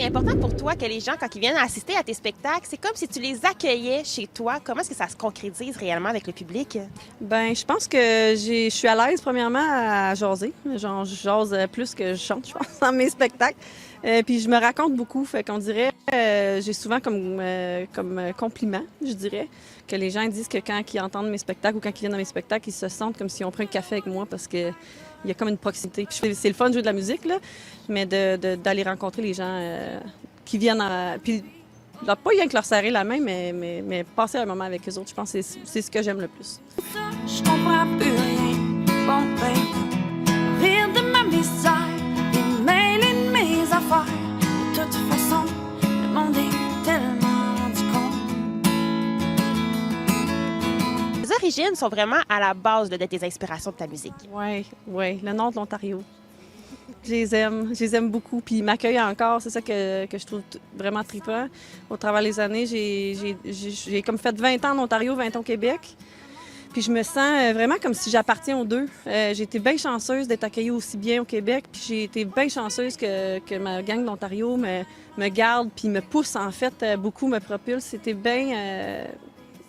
C'est important pour toi que les gens, quand ils viennent assister à tes spectacles, c'est comme si tu les accueillais chez toi. Comment est-ce que ça se concrétise réellement avec le public? Ben, je pense que je suis à l'aise, premièrement, à jaser. Genre, je jase plus que je chante, je pense, dans mes spectacles. Puis je me raconte beaucoup, fait qu'on dirait, j'ai souvent comme compliment, je dirais, que les gens disent que quand ils entendent mes spectacles ou quand ils viennent dans mes spectacles, ils se sentent comme s'ils ont pris un café avec moi parce que il y a comme une proximité. Puis c'est le fun de jouer de la musique, là, mais d'aller rencontrer les gens qui viennent puis pas rien que leur serrer la main, mais passer un moment avec eux autres, je pense que c'est ce que j'aime le plus. Je comprends plus rien. Bon, ben, rire de ma misère, démêler de mes affaires. De toute façon, le monde est tellement du con. Les origines sont vraiment à la base de tes inspirations de ta musique. Oui, le nord de l'Ontario. Je les aime beaucoup, puis ils m'accueillent encore, c'est ça que je trouve vraiment trippant. Au travers des années, j'ai comme fait 20 ans en Ontario, 20 ans au Québec, puis je me sens vraiment comme si j'appartiens aux deux. J'ai été bien chanceuse d'être accueillie aussi bien au Québec, puis j'ai été bien chanceuse que ma gang d'Ontario me garde, puis me pousse en fait, beaucoup me propulse. C'était bien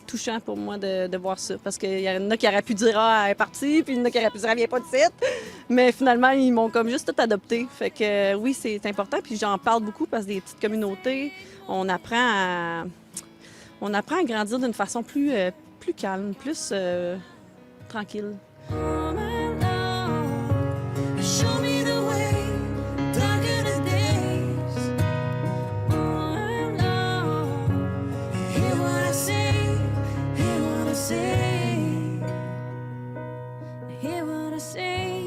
touchant pour moi de voir ça. Parce qu'il y en a qui auraient pu dire « Ah, elle est partie », puis il y en a qui auraient pu dire « Elle vient pas de site ». Mais finalement, ils m'ont comme juste tout adopté. Fait que oui, c'est important. Puis j'en parle beaucoup parce que des petites communautés, on apprend à grandir d'une façon plus calme, plus tranquille. Show me the way, darker the days. Oh, no. Hear what I say, hear what I say. Hear what I say.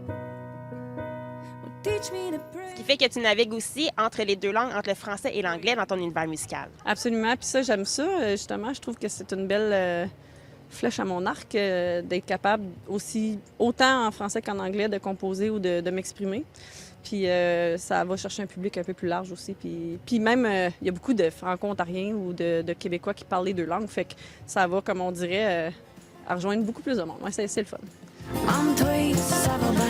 Well, teach me to pray. Ce qui fait que tu navigues aussi entre les deux langues, entre le français et l'anglais dans ton univers musical. Absolument. Puis ça, j'aime ça. Justement, je trouve que c'est une belle flèche à mon arc d'être capable aussi, autant en français qu'en anglais, de composer ou de m'exprimer. Puis ça va chercher un public un peu plus large aussi. Puis même, il y a beaucoup de franco-ontariens ou de Québécois qui parlent les deux langues. Fait que ça va, comme on dirait, à rejoindre beaucoup plus de monde. Ouais, c'est le fun. I'm tweets, ça va bien.